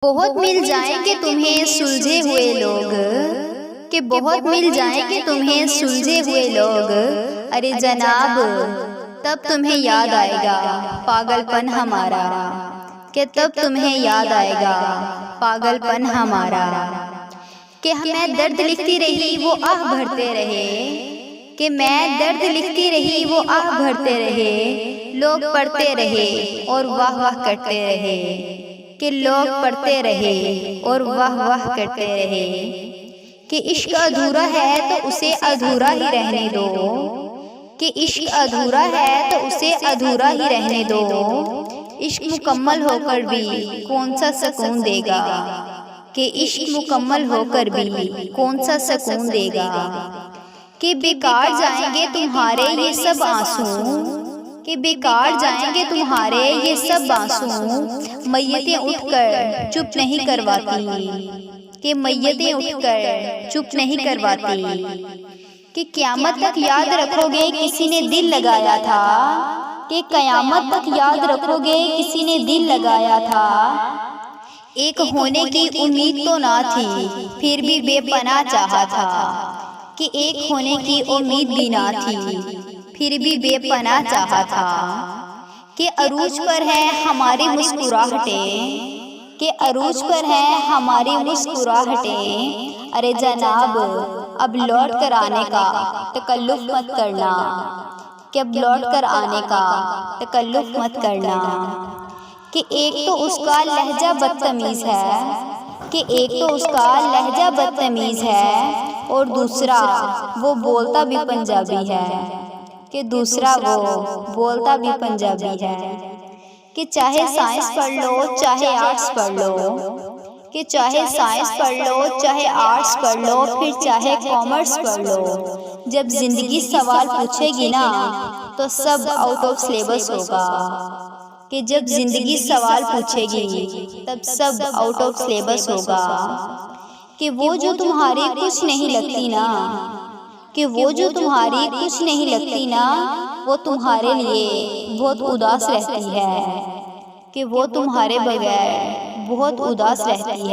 बहुत मिल जाएंगे तुम्हें सुलझे हुए लोग, कि बहुत मिल जाएंगे तुम्हें सुलझे हुए लोग। अरे जनाब तब तुम्हें याद आएगा पागलपन हमारा, कि तब तुम्हें याद आएगा पागलपन हमारा। कि मैं दर्द लिखती रही वो आह भरते रहे, कि मैं दर्द लिखती रही वो आह भरते रहे। लोग पढ़ते रहे और वाह वाह करते रहे, कि लोग पढ़ते रहे और वाह वाह करते रहे। कि इश्क अधूरा है तो उसे अधूरा ही रहने दो, कि इश्क अधूरा है तो उसे अधूरा ही रहने दो। इश्क मुकम्मल होकर भी कौन सा सुकून देगा, कि इश्क मुकम्मल होकर भी कौन सा सुकून देगा। कि बेकार जाएंगे तुम्हारे ये सब आंसू, कि बेकार जाएंगे तुम्हारे ये सब आंसू। मैयतें उठकर चुप नहीं करवाती, कि मैयतें उठकर चुप नहीं करवाती। कि क़यामत तक याद रखोगे किसी ने दिल लगाया था, कि क़यामत तक याद रखोगे किसी ने दिल लगाया था। एक होने की उम्मीद तो ना थी फिर भी बेपनाह चाहा था, कि एक होने की उम्मीद भी ना थी फिर भी बेपनाह चाहा था। कि अरूज पर है हमारी मुस्कुराहटें, कि अरूज पर है हमारी मुस्कुराहटें। अरे जनाब अब लौट कर आने का तकल्लुफ़ मत करना, कि अब लौट कर आने का तकल्लुफ़ मत करना। कि एक तो उसका लहजा बदतमीज़ है, कि एक तो उसका लहजा बदतमीज़ है और दूसरा वो बोलता भी पंजाबी है, कि दूसरा वो बोलता भी पंजाबी है। कि चाहे साइंस पढ़ लो चाहे आर्ट्स पढ़ लो, कि चाहे साइंस पढ़ लो चाहे आर्ट्स पढ़ लो फिर चाहे कॉमर्स पढ़ लो। जब जिंदगी सवाल पूछेगी ना तो सब आउट ऑफ सिलेबस होगा, कि जब जिंदगी सवाल पूछेगी तब सब आउट ऑफ सिलेबस होगा। कि वो जो तुम्हारी कुछ नहीं लगती ना, कि वो जो तुम्हारी कुछ नहीं लगती ना, वो तुम्हारे लिए बहुत उदास रहती है, कि वो तुम्हारे बगैर बहुत उदास रहती है।